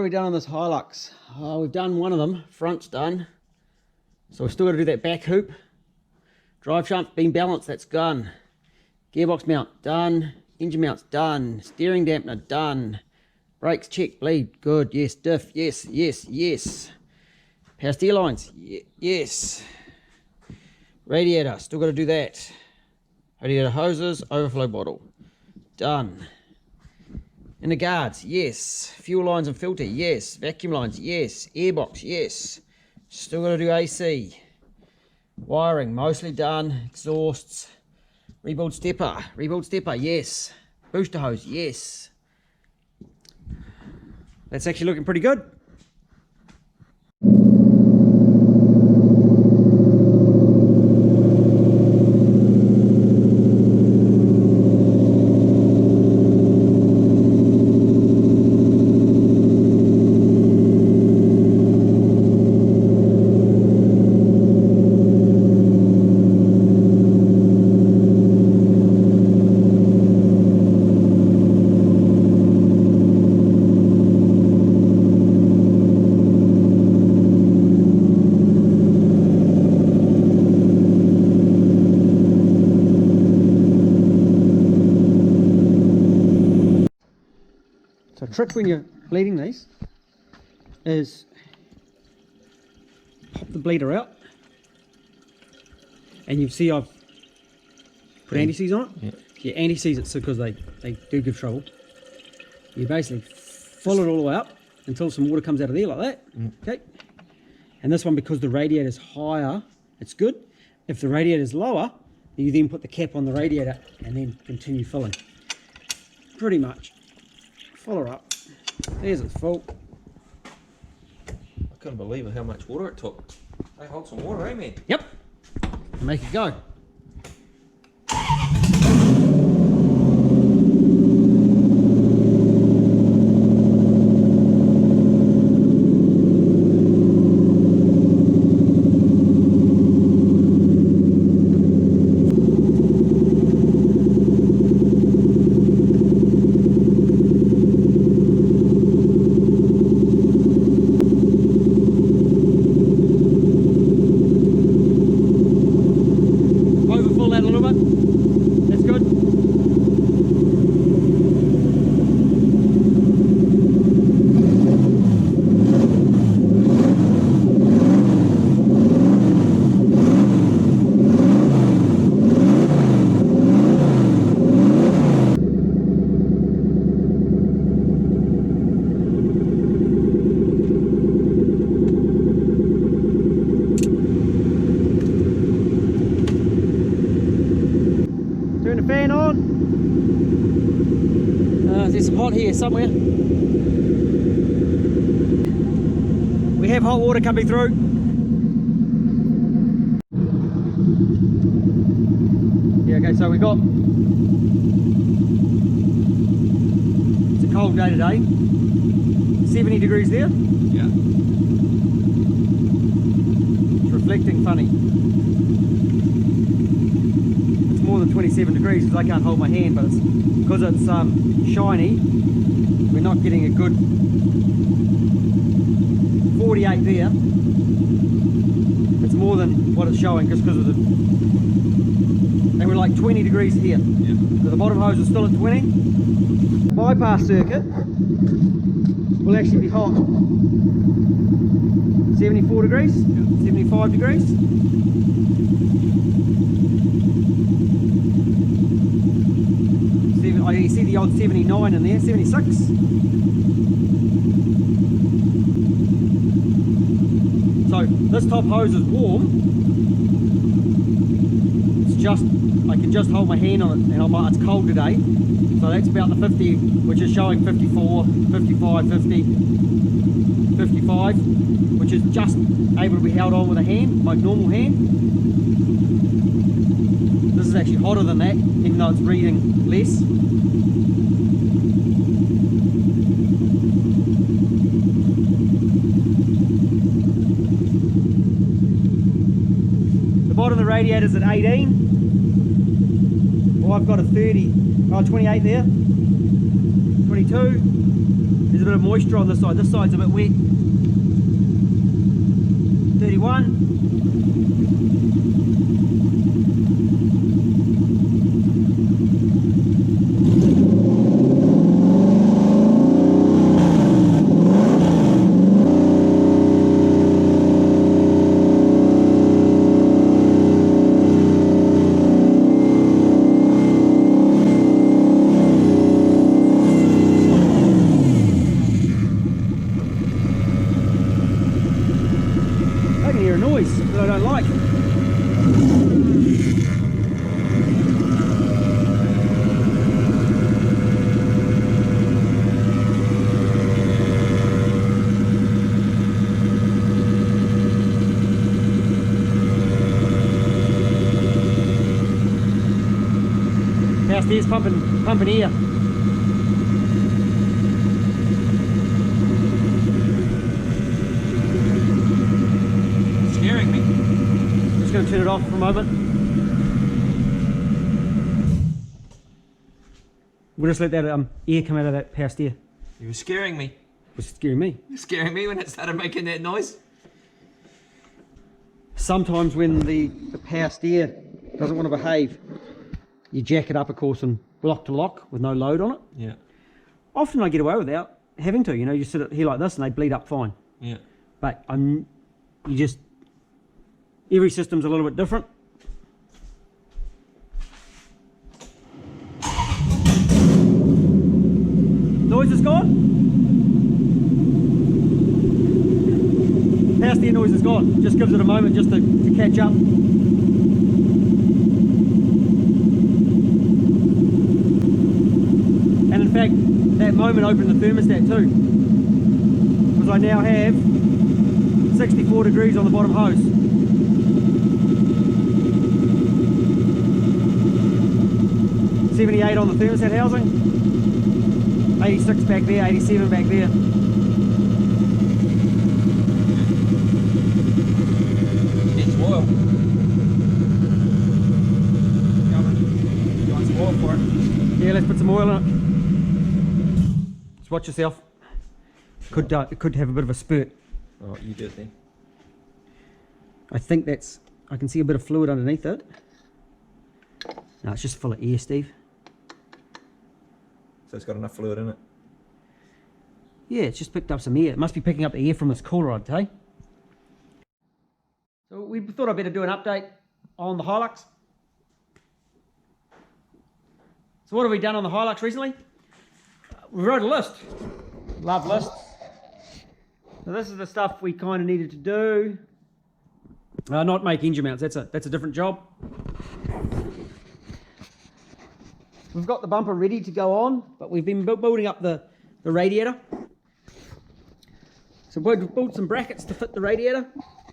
we done on this Hilux? We've done one of them, front's done. So we've still got to do that back hoop. Drive shaft being balanced, that's done. Gearbox mount, done. Engine mounts, done. Steering dampener, done. Brakes, check. Bleed, good. Yes. Diff, yes, yes, yes. Power steer lines, yes. Radiator, still got to do that. Radiator hoses, overflow bottle, done. Inner guards, yes. Fuel lines and filter, yes. Vacuum lines, yes. Airbox, yes. Still got to do AC. Wiring, mostly done. Exhausts. Rebuild stepper, yes. Booster hose, yes. That's actually looking pretty good. So a trick when you're bleeding these is pop the bleeder out, and you see I've put anti-seize on it. Yeah, anti-seize it's because they do give trouble. You basically fill it all the way up until some water comes out of there like that. Okay. And this one, because the radiator is higher, it's good. If the radiator is lower, you then put the cap on the radiator and then continue filling. Pretty much. Fill her up. There's its full. I couldn't believe how much water it took. They hold some water, eh, man? Yep. Make it go. Turn the fan on. There's some hot here somewhere. We have hot water coming through. Yeah, okay, so we got, it's a cold day today. 70 degrees there. Yeah. It's reflecting funny. More than 27 degrees because I can't hold my hand, but it's because it's shiny, we're not getting a good 48 there. It's more than what it's showing just because of the, and we're like 20 degrees here. Yeah. So the bottom hose is still at 20. Bypass circuit will actually be hot. 74 degrees, yeah. 75 degrees. You see the old 79 in there, 76. So this top hose is warm. It's just, I can just hold my hand on it, and it's cold today. So that's about the 50, which is showing 54, 55, 50, 55, which is just able to be held on with a hand, my normal hand. This is actually hotter than that, even though it's reading less. The bottom of the radiator's at 18. Well, I've got a 30, oh, 28 there. 28 22. There's a bit of moisture on this side. This side's a bit wet. 31. I can hear a noise that I don't like. Past there's pumping air. Scaring me. Just going to turn it off for a moment. We'll just let that air come out of that past air. You were scaring me. It was scaring me. You were scaring me when it started making that noise. Sometimes when the past air doesn't want to behave, you jack it up, of course, and block to lock with no load on it. Yeah. Often I get away without having to, you know, you sit it here like this and they bleed up fine. Yeah. But every system's a little bit different. Noise is gone. Past air noise is gone. Just gives it a moment just to catch up. And in fact, that moment opened the thermostat too, because I now have 64 degrees on the bottom hose. $78 on the thermostat housing, 86 back there, 87 back there. It's oil. You want some oil for it? Yeah, let's put some oil in it. Just watch yourself. It could have a bit of a spurt. Oh, you do it then. I think I can see a bit of fluid underneath it. No, it's just full of air, Steve. So it's got enough fluid in it. Yeah, it's just picked up some air. It must be picking up the air from this cooler, I'd say. So we thought I'd better do an update on the Hilux. So what have we done on the Hilux recently? We wrote a list. Love lists. So this is the stuff we kind of needed to do. Not make engine mounts, that's a different job. We've got the bumper ready to go on, but we've been building up the radiator. So we've built some brackets to fit the radiator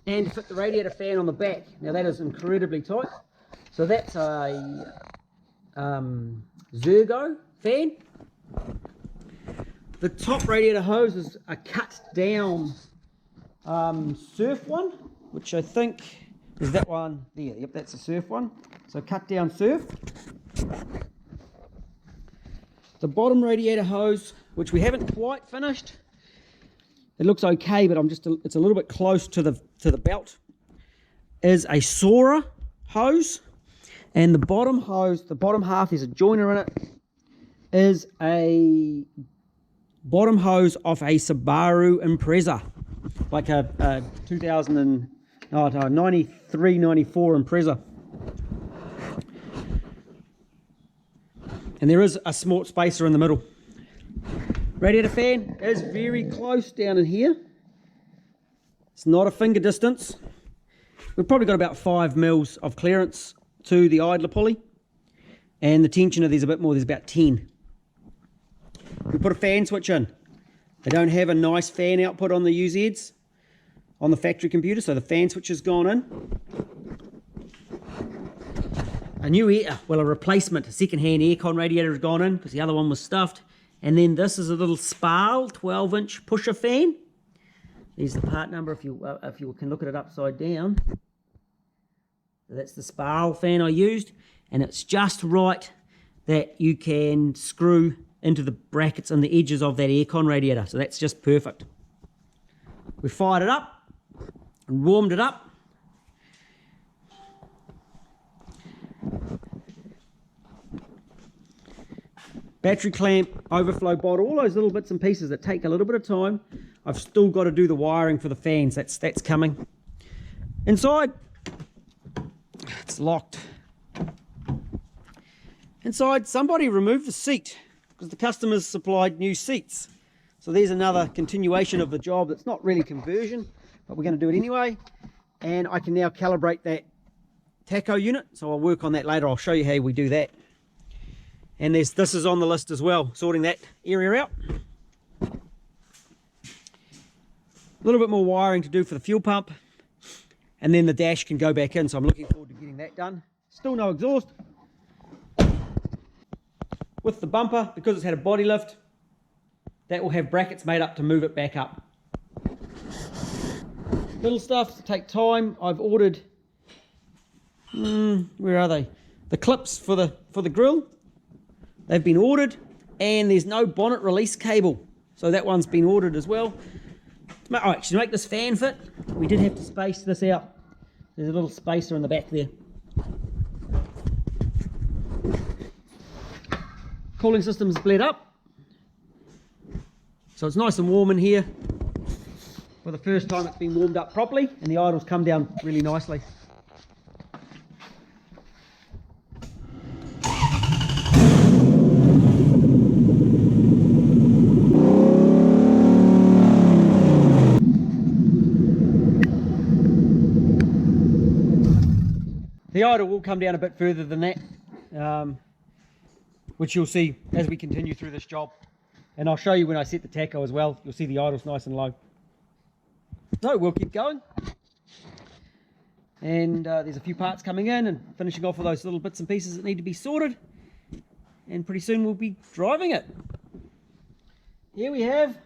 and to fit the radiator fan on the back. Now that is incredibly tight. So that's a Zergo fan. The top radiator hose is a cut down Surf one, which I think is that one there. Yep, that's a Surf one. So cut down Surf. The bottom radiator hose, which we haven't quite finished, it looks okay, but it's a little bit close to the belt, is a Sora hose, and the bottom hose, the bottom half, there's a joiner in it, is a bottom hose off a Subaru Impreza, like a 93, 94 Impreza. And there is a smart spacer in the middle. Radiator fan is very close down in here. It's not a finger distance. We've probably got about 5 mils of clearance to the idler pulley. And the tensioner, there's a bit more, there's about 10. We put a fan switch in. They don't have a nice fan output on the UZs on the factory computer, so the fan switch has gone in. A replacement, a second-hand aircon radiator has gone in because the other one was stuffed. And then this is a little Sparl 12-inch pusher fan. There's the part number if you can look at it upside down. That's the Sparl fan I used, and it's just right that you can screw into the brackets and the edges of that aircon radiator. So that's just perfect. We fired it up and warmed it up. Battery clamp, overflow bottle, all those little bits and pieces that take a little bit of time. I've still got to do the wiring for the fans. That's coming. Inside, it's locked. Inside, somebody removed the seat because the customers supplied new seats. So there's another continuation of the job. That's not really conversion, but we're going to do it anyway. And I can now calibrate that Tacho unit. So I'll work on that later. I'll show you how we do that. And this is on the list as well, sorting that area out. A little bit more wiring to do for the fuel pump. And then the dash can go back in, so I'm looking forward to getting that done. Still no exhaust. With the bumper, because it's had a body lift, that will have brackets made up to move it back up. Little stuff to take time. I've ordered, where are they? The clips for the grill. They've been ordered, and there's no bonnet release cable, so that one's been ordered as well. Oh, actually, to make this fan fit, we did have to space this out. There's a little spacer in the back there. Cooling system's bled up, so it's nice and warm in here. For the first time, it's been warmed up properly, and the idles come down really nicely. The idle will come down a bit further than that, which you'll see as we continue through this job. And I'll show you when I set the Tacho as well. You'll see the idle's nice and low. So we'll keep going. And there's a few parts coming in and finishing off with those little bits and pieces that need to be sorted. And pretty soon we'll be driving it. Here we have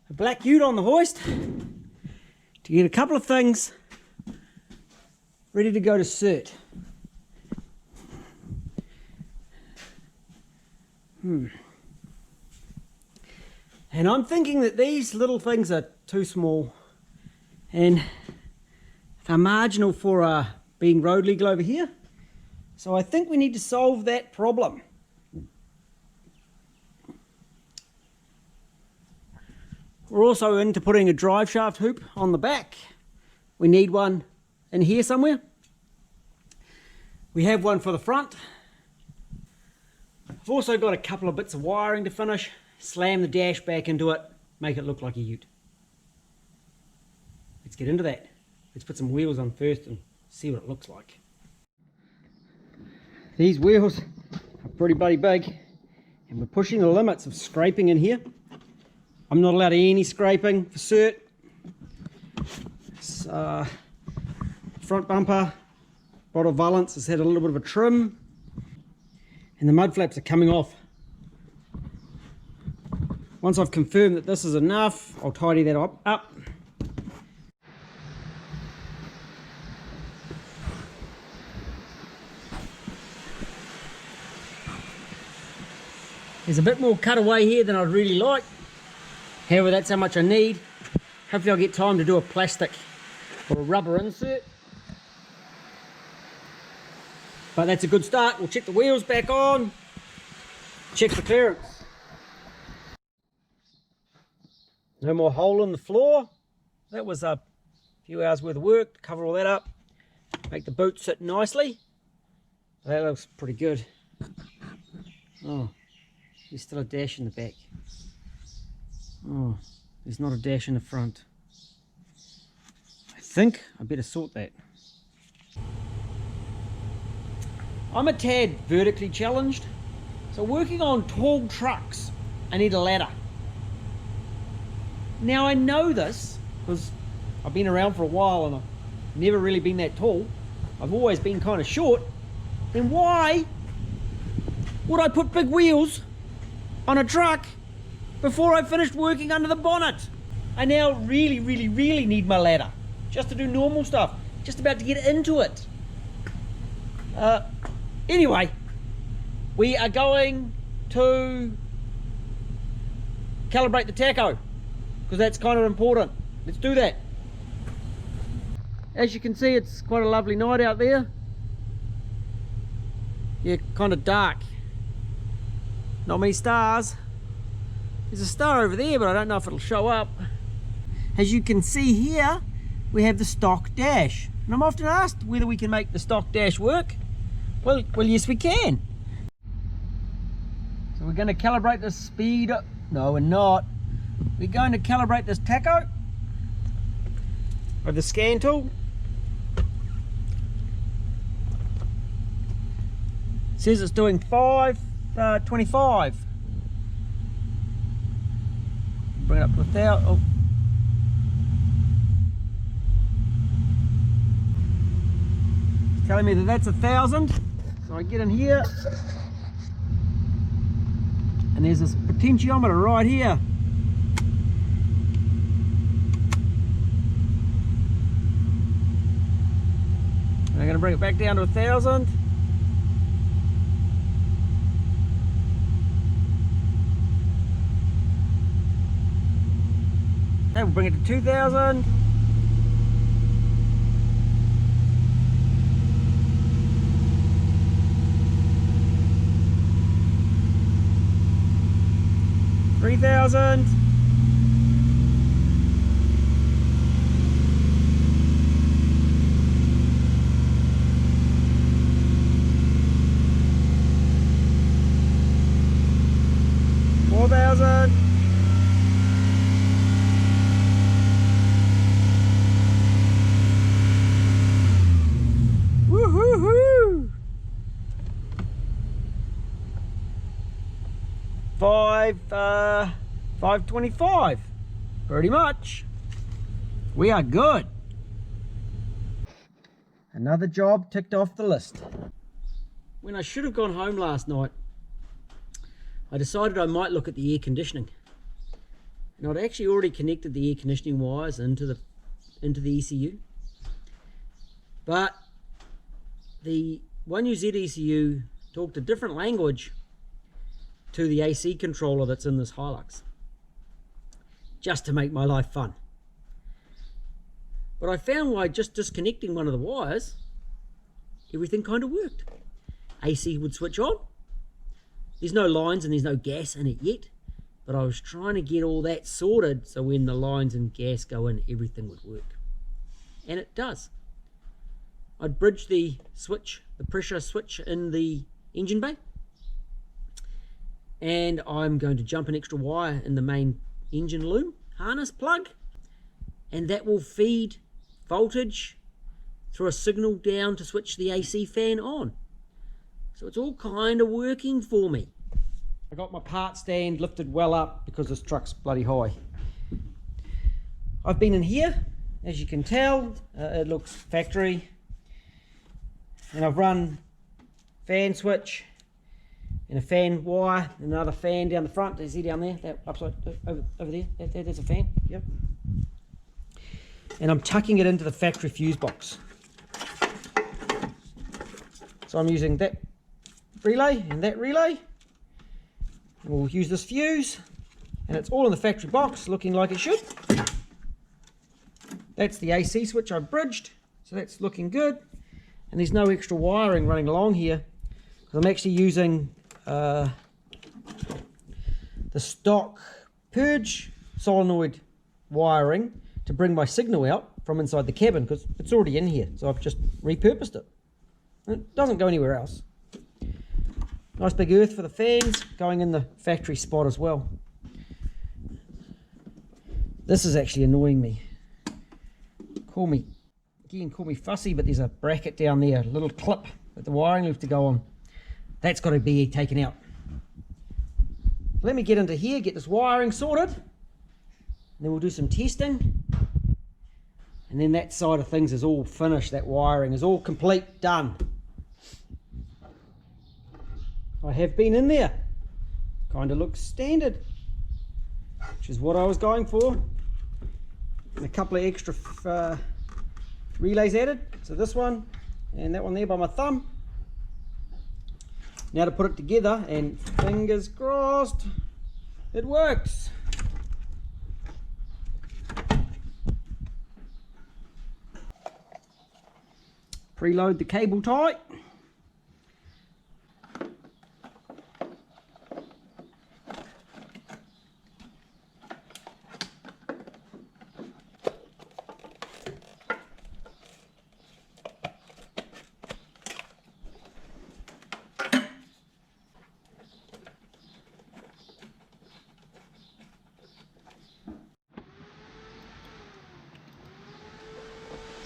a black ute on the hoist to get a couple of things ready to go to cert. And I'm thinking that these little things are too small and they're marginal for being road legal over here. So I think we need to solve that problem. We're also into putting a drive shaft hoop on the back. We need one in here somewhere. We have one for the front. I've also got a couple of bits of wiring to finish, slam the dash back into it, make it look like a ute. Let's get into that. Let's put some wheels on first and see what it looks like. These wheels are pretty bloody big, and we're pushing the limits of scraping in here. I'm not allowed any scraping for cert. So, front bumper, bottle valance has had a little bit of a trim, and the mud flaps are coming off. Once I've confirmed that this is enough, I'll tidy that up. There's a bit more cutaway here than I'd really like. However, that's how much I need. Hopefully I'll get time to do a plastic or a rubber insert. But that's a good start. We'll check the wheels back on, check the clearance. No more hole in the floor. That was a few hours worth of work to cover all that up. Make the boot sit nicely. That looks pretty good. Oh, there's still a dash in the back. Oh, there's not a dash in the front. I think I better sort that. I'm a tad vertically challenged, so working on tall trucks, I need a ladder. Now I know this because I've been around for a while and I've never really been that tall. I've always been kind of short. Then why would I put big wheels on a truck before I finished working under the bonnet? I now really need my ladder just to do normal stuff, just about to get into it. Anyway, we are going to calibrate the tacho, because that's kind of important. Let's do that. As you can see, it's quite a lovely night out there. Yeah, kind of dark. Not many stars. There's a star over there, but I don't know if it'll show up. As you can see here, we have the stock dash. And I'm often asked whether we can make the stock dash work. Well, yes we can. So we're going to calibrate the speed. No, we're not. We're going to calibrate this tacho with the scan tool. It says it's doing 525. Bring it up to 1,000. Oh. It's telling me that that's 1,000. So I get in here, and there's this potentiometer right here. And I'm going to bring it back down to 1,000. That will bring it to 2,000. $3,000. $4,000. Woo-hoo-hoo! 525, pretty much. We are good. Another job ticked off the list. When I should have gone home last night, I decided I might look at the air conditioning. And I'd actually already connected the air conditioning wires into the ECU. But the 1UZ ECU talked a different language to the AC controller that's in this Hilux, just to make my life fun. But I found by just disconnecting one of the wires, everything kind of worked. AC would switch on. There's no lines and there's no gas in it yet, but I was trying to get all that sorted so when the lines and gas go in, everything would work. And it does. I'd bridge the switch, the pressure switch in the engine bay, and I'm going to jump an extra wire in the main engine loom harness plug, and that will feed voltage through a signal down to switch the AC fan on. So it's all kind of working for me. I got my part stand lifted well up because this truck's bloody high. I've been in here, as you can tell, it looks factory, and I've run fan switch and a fan wire, and another fan down the front. You see down there, that upside over there, there's a fan. Yep. And I'm tucking it into the factory fuse box. So I'm using that relay and that relay. We'll use this fuse, and it's all in the factory box, looking like it should. That's the AC switch I bridged, so that's looking good. And there's no extra wiring running along here, because I'm actually using the stock purge solenoid wiring to bring my signal out from inside the cabin, because it's already in here, so I've just repurposed it. It doesn't go anywhere else. Nice big earth for the fans, going in the factory spot as well. This is actually annoying me. Call me fussy, but there's a bracket down there, a little clip that the wiring loops to go on. That's got to be taken out. Let me get into here, get this wiring sorted, and then we'll do some testing. And then that side of things is all finished, that wiring is all complete, done. I have been in there. Kind of looks standard, which is what I was going for. And a couple of extra relays added. So this one and that one there by my thumb. Now to put it together, and fingers crossed it works. Preload the cable tie.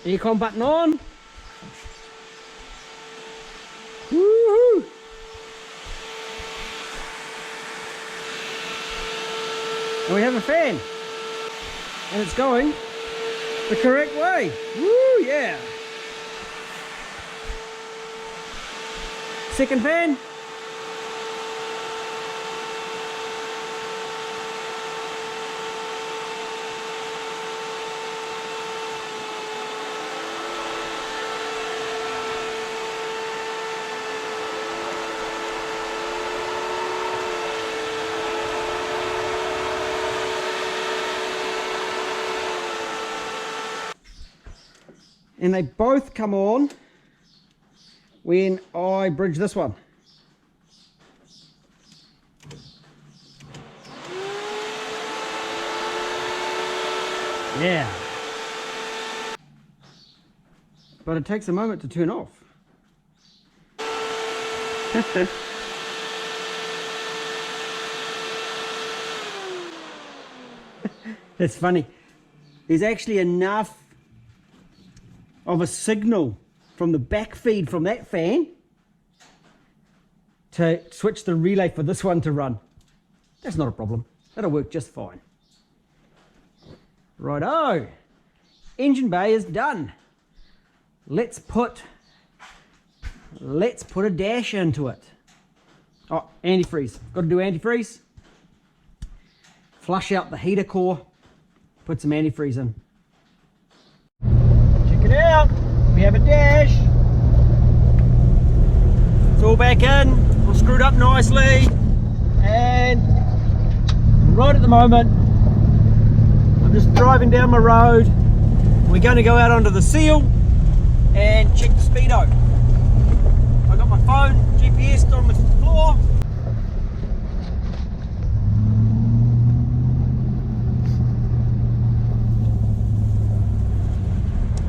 Aircon button on. Woohoo! And we have a fan. And it's going the correct way. Woo, yeah. Second fan. And they both come on when I bridge this one. Yeah. But it takes a moment to turn off. It's funny. There's actually enough of a signal from the back feed from that fan to switch the relay for this one to run. That's not a problem. That'll work just fine. Righto. Engine bay is done. Let's put a dash into it. Oh, antifreeze. Got to do antifreeze. Flush out the heater core. Put some antifreeze in. Check it out. We have a dash. It's all back in. All screwed up nicely. And right at the moment, I'm just driving down my road. We're going to go out onto the seal and check the speedo. I got my phone GPS on the floor.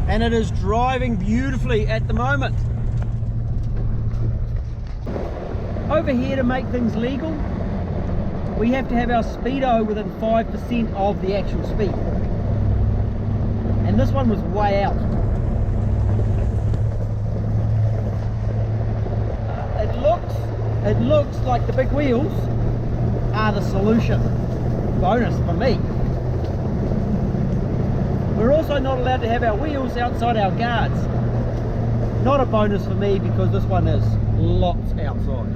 And it is driving beautifully at the moment. Over here, to make things legal, we have to have our speedo within 5% of the actual speed. And this one was way out. It looks like the big wheels are the solution. Bonus for me. We're also not allowed to have our wheels outside our guards. Not a bonus for me because this one is lots outside.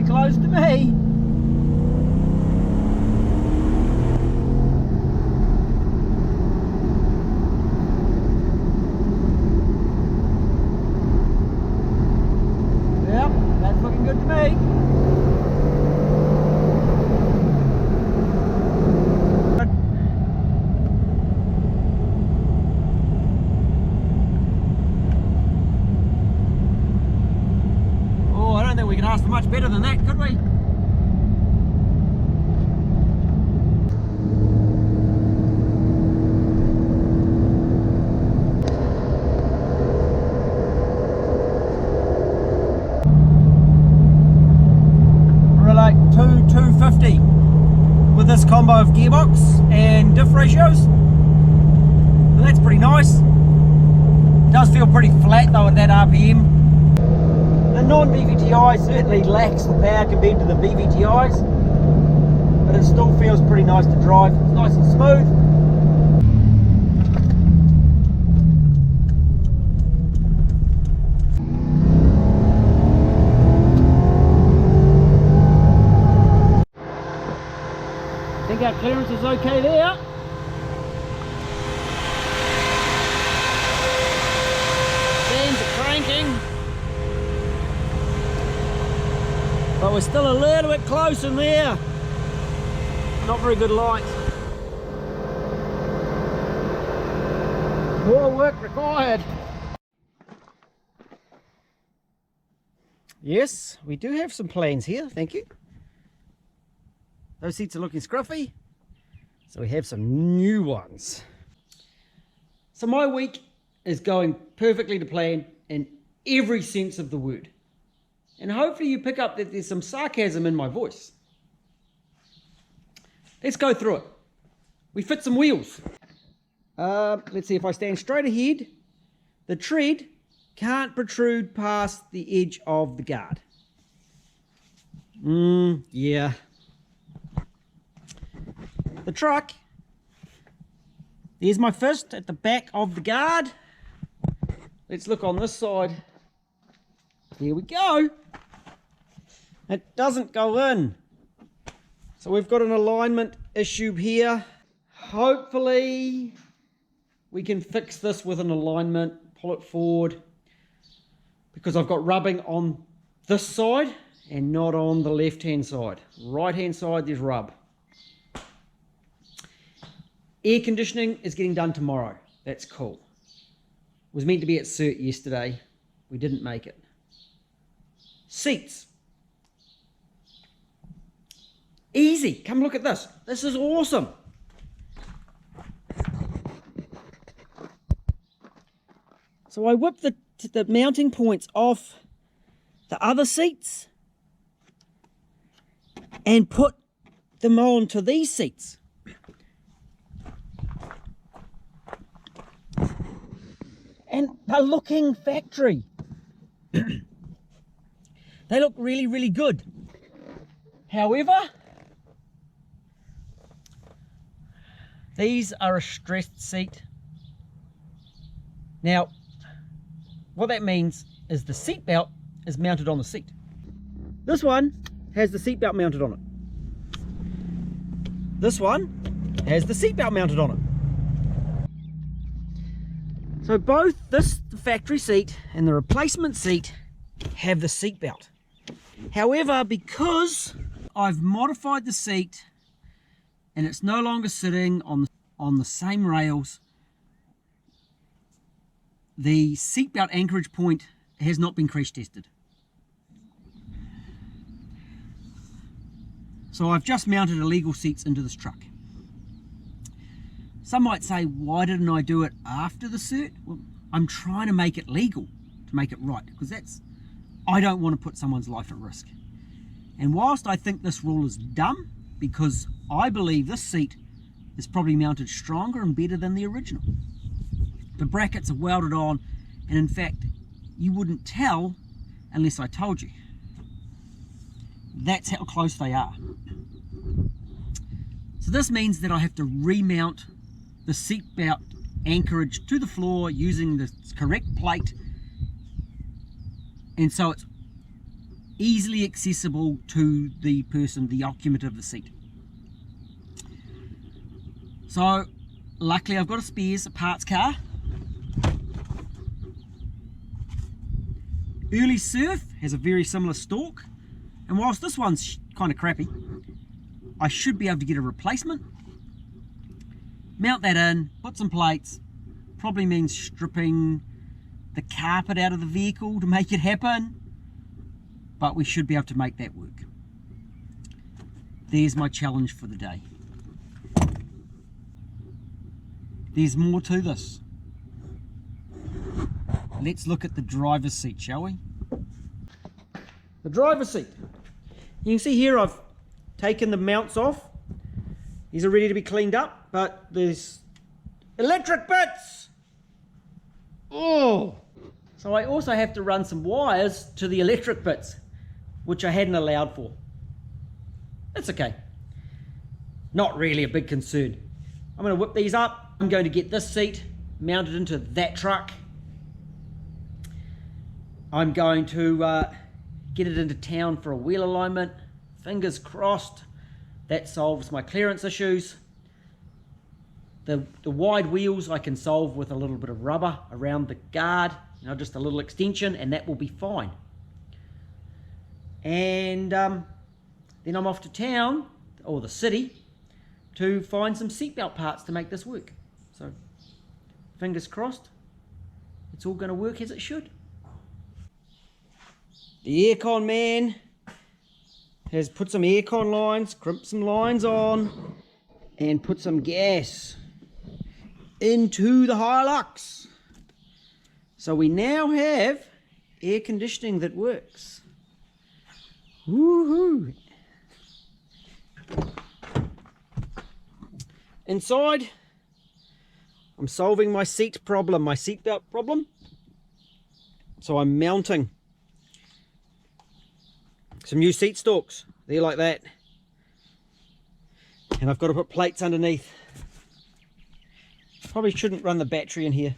Close to me. Yep, that's looking good to me. Oh, I don't think we can ask for much better than that, could we? 150 with this combo of gearbox and diff ratios. So that's pretty nice. Does feel pretty flat though at that RPM. The non-VVTi certainly lacks the power compared to the VVTis, but it still feels pretty nice to drive. It's nice and smooth. I think our clearance is okay there. Fans are cranking, but we're still a little bit close in there. Not very good light. More work required. Yes, we do have some plans here, thank you. Those seats are looking scruffy, so we have some new ones. So my week is going perfectly to plan in every sense of the word. And hopefully you pick up that there's some sarcasm in my voice. Let's go through it. We fit some wheels. Let's see, if I stand straight ahead, the tread can't protrude past the edge of the guard. Yeah. The truck, there's my fist at the back of the guard. Let's look on this side. Here we go. It doesn't go in. So we've got an alignment issue here. Hopefully we can fix this with an alignment, pull it forward, because I've got rubbing on this side and not on the left hand side. Right hand side there's rub. Air conditioning is getting done tomorrow. That's cool. It was meant to be at CERT yesterday. We didn't make it. Seats. Easy. Come look at this. This is awesome. So I whipped the mounting points off the other seats and put them onto these seats. And they're looking factory. They look really, really good. However, these are a stressed seat. Now, what that means is the seat belt is mounted on the seat. This one has the seat belt mounted on it. This one has the seat belt mounted on it. So both this factory seat and the replacement seat have the seat belt. However, because I've modified the seat and it's no longer sitting on the same rails, the seat belt anchorage point has not been crash tested. So I've just mounted illegal seats into this truck. Some might say, why didn't I do it after the CERT? Well, I'm trying to make it legal, to make it right, because I don't want to put someone's life at risk. And whilst I think this rule is dumb, because I believe this seat is probably mounted stronger and better than the original. The brackets are welded on, and in fact, you wouldn't tell unless I told you. That's how close they are. So this means that I have to remount the seat belt anchorage to the floor using the correct plate, and so it's easily accessible to the person, the occupant of the seat. So luckily I've got a spares, a parts car. Early Surf has a very similar stalk, and whilst this one's kind of crappy, I should be able to get a replacement. Mount that in, put some plates, probably means stripping the carpet out of the vehicle to make it happen, but we should be able to make that work. There's my challenge for the day. There's more to this. Let's look at the driver's seat, shall we? The driver's seat. You can see here I've taken the mounts off. These are ready to be cleaned up, but there's electric bits. Oh! So I also have to run some wires to the electric bits, which I hadn't allowed for. That's okay. Not really a big concern. I'm going to whip these up. I'm going to get this seat mounted into that truck. I'm going to get it into town for a wheel alignment. Fingers crossed that solves my clearance issues. The wide wheels I can solve with a little bit of rubber around the guard, you know, just a little extension, and that will be fine. And then I'm off to town, or the city, to find some seatbelt parts to make this work. So, fingers crossed, it's all going to work as it should. The aircon man has put some aircon lines, crimped some lines on, and put some gas into the Hilux. So we now have air conditioning that works. Woohoo! Inside, I'm solving my seat problem, my seatbelt problem. So I'm mounting some new seat stalks. They're like that. And I've got to put plates underneath. Probably shouldn't run the battery in here.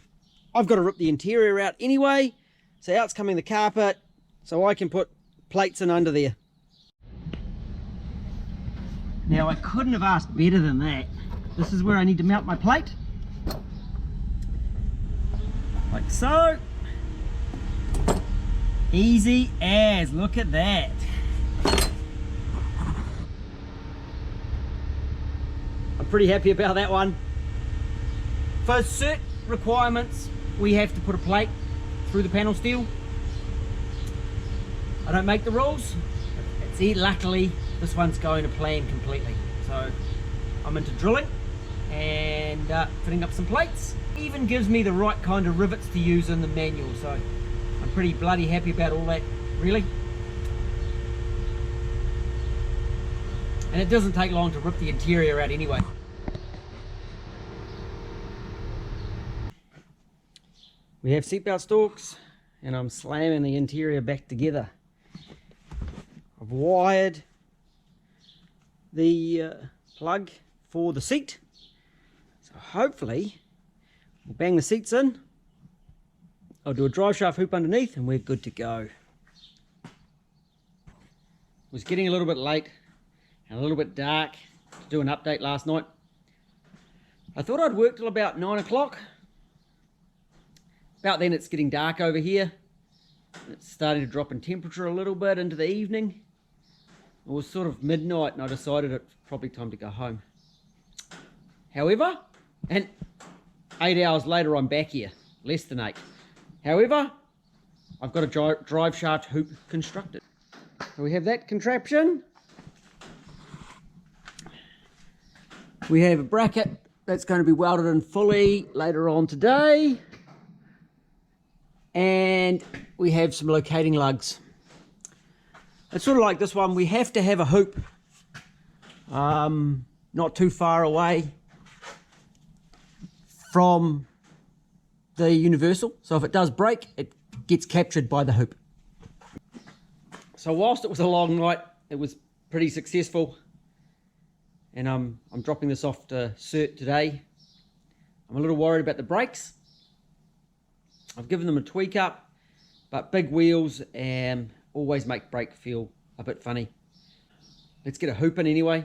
I've got to rip the interior out anyway. So out's coming the carpet, so I can put plates in under there. Now I couldn't have asked better than that. This is where I need to mount my plate. Like so. Easy as, look at that. I'm pretty happy about that one. For certain requirements, we have to put a plate through the panel steel. I don't make the rules. It's it. Luckily, this one's going to plan completely. So I'm into drilling and fitting up some plates. Even gives me the right kind of rivets to use in the manual. So I'm pretty bloody happy about all that, really. And it doesn't take long to rip the interior out anyway. We have seatbelt stalks, and I'm slamming the interior back together. I've wired the plug for the seat, so hopefully we'll bang the seats in. I'll do a drive shaft hoop underneath and we're good to go. It was getting a little bit late and a little bit dark to do an update last night. I thought I'd work till about 9 o'clock. About then it's getting dark over here. It's starting to drop in temperature a little bit into the evening. It was sort of midnight and I decided it's probably time to go home. However, and 8 hours later I'm back here, less than 8. However, I've got a drive shaft hoop constructed. So we have that contraption. We have a bracket that's going to be welded in fully later on today. And we have some locating lugs. It's sort of like this one. We have to have a hoop not too far away from the universal. So if it does break, it gets captured by the hoop. So whilst it was a long night, it was pretty successful. And I'm dropping this off to CERT today. I'm a little worried about the brakes. I've given them a tweak up, but big wheels always make brake feel a bit funny. Let's get a hoop in anyway.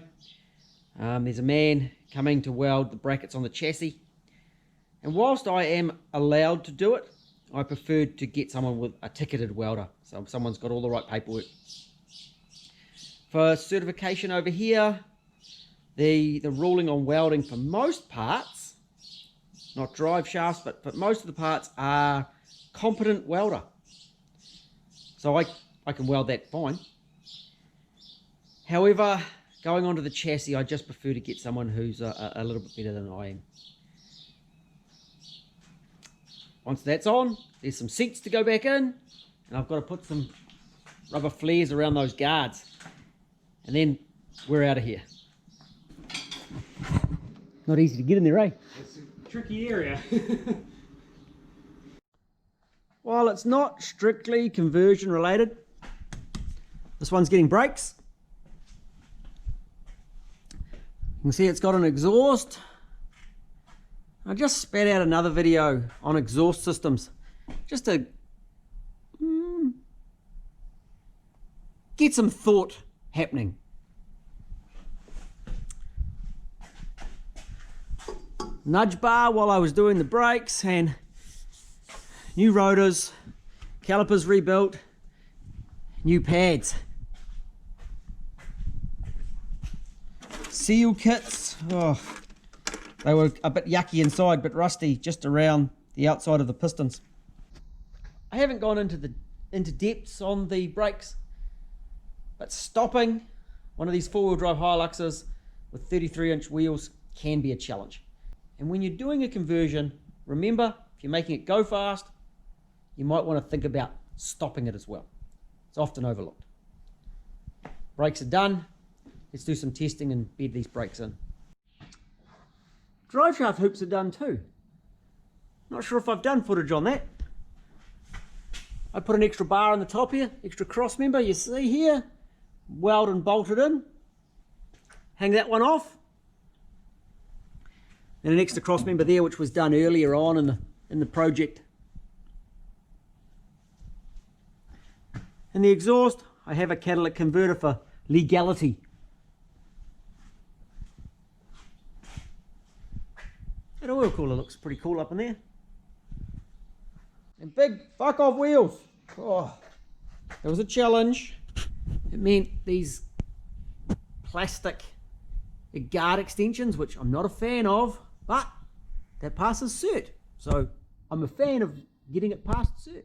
There's a man coming to weld the brackets on the chassis. And whilst I am allowed to do it, I preferred to get someone with a ticketed welder. So someone's got all the right paperwork. For certification over here, the ruling on welding for most parts, not drive shafts, but most of the parts are competent welder. So I can weld that fine. However, going onto the chassis, I just prefer to get someone who's a little bit better than I am. Once that's on, there's some seats to go back in, and I've got to put some rubber flares around those guards. And then we're out of here. Not easy to get in there, eh? It's a tricky area. While it's not strictly conversion related, this one's getting brakes. You can see it's got an exhaust. I just spat out another video on exhaust systems, just to get some thought happening. Nudge bar while I was doing the brakes, and new rotors, calipers rebuilt, new pads. Seal kits, oh, they were a bit yucky inside, but rusty just around the outside of the pistons. I haven't gone into depths on the brakes, but stopping one of these four-wheel drive Hiluxes with 33-inch wheels can be a challenge. And when you're doing a conversion, remember, if you're making it go fast, you might want to think about stopping it as well. It's often overlooked. Brakes are done. Let's do some testing and bed these brakes in. Drive shaft hoops are done too. Not sure if I've done footage on that. I put an extra bar on the top here, extra cross member, you see here, weld and bolted in. Hang that one off. And an extra cross member there, which was done earlier on in the project. And the exhaust, I have a catalytic converter for legality. That oil cooler looks pretty cool up in there. And big fuck off wheels. Oh, that was a challenge. It meant these plastic guard extensions, which I'm not a fan of, but that passes cert. So I'm a fan of getting it past cert.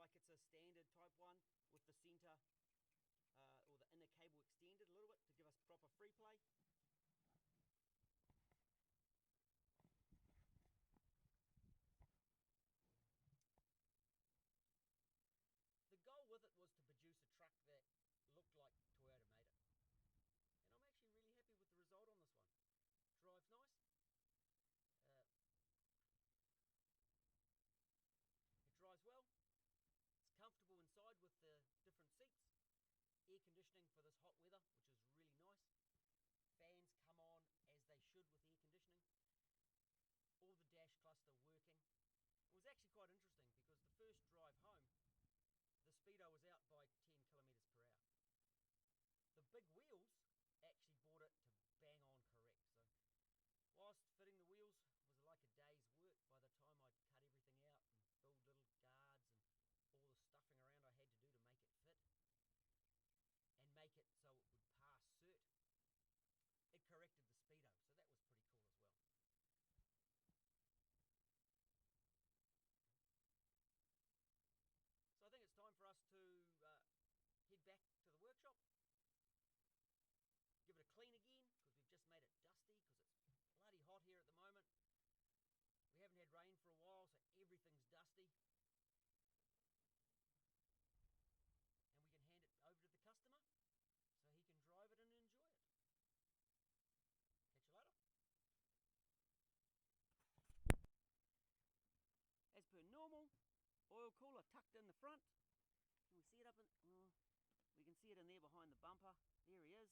like it's a standard type one with the center or the inner cable extended a little bit to give us proper free play. The goal with it was to produce a truck that looked like Toyota made it. And I'm actually really happy with the result on this one. Drives nice. It drives well. It's comfortable inside with the different seats. Air conditioning for this hot weather, which is really nice. Fans come on as they should with air conditioning. All the dash cluster working. It was actually quite interesting because the first drive home, the speedo was out by 10 kilometers per hour. The big wheels actually brought it to bang on correct. So whilst fitting the wheels was like a day's work, by the time I'd cut everything out and build little guards and all the stuffing around I had to do to make it fit and make it so it would pass cert, it corrected the speedo, so that was pretty cool as well. So I think it's time for us to head back to the workshop, give it a clean again because we've just made it dusty because it's bloody hot here at the moment. We haven't had rain for a while, so everything's dusty. And we can hand it over to the customer so he can drive it and enjoy it. Catch you later. As per normal, oil cooler tucked in the front. Can we see it up in, well, we can see it in there behind the bumper. There he is.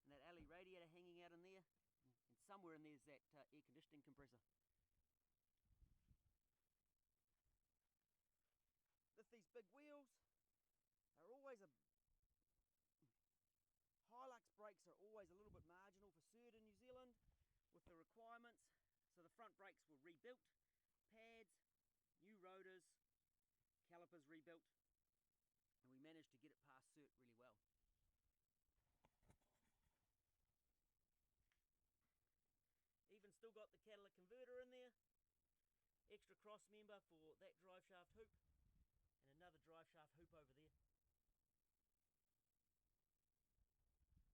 And that alley radiator hanging out in there. And somewhere in there's that air conditioning compressor. With these big wheels, are always Hilux brakes are always a little bit marginal for cert in New Zealand with the requirements. So the front brakes were rebuilt, pads, new rotors, calipers rebuilt, and we managed to get it past cert really well. Even still got the catalytic converter in there, extra cross member for that drive shaft hoop, and another drive shaft hoop over there. Right, I want you to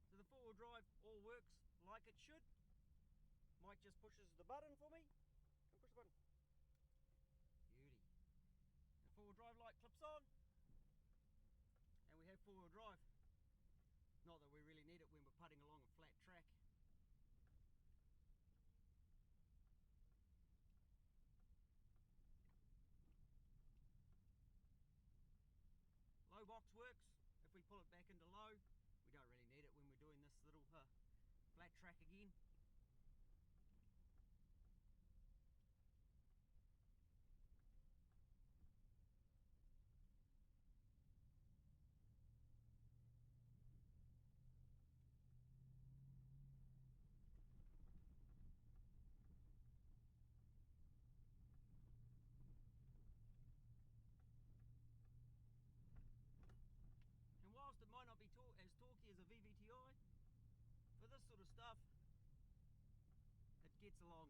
So the four-wheel drive all works like it should. Mike just pushes the button for me. Come push the button. Beauty. The four-wheel drive light clips on. And we have four-wheel drive. Not that we really need it when we're putting along a flat track. Low box works. If we pull it back into low, we don't really need it when we're doing this little flat track again. And whilst it might not be as torquey as a VVTi, for this sort of stuff, it gets along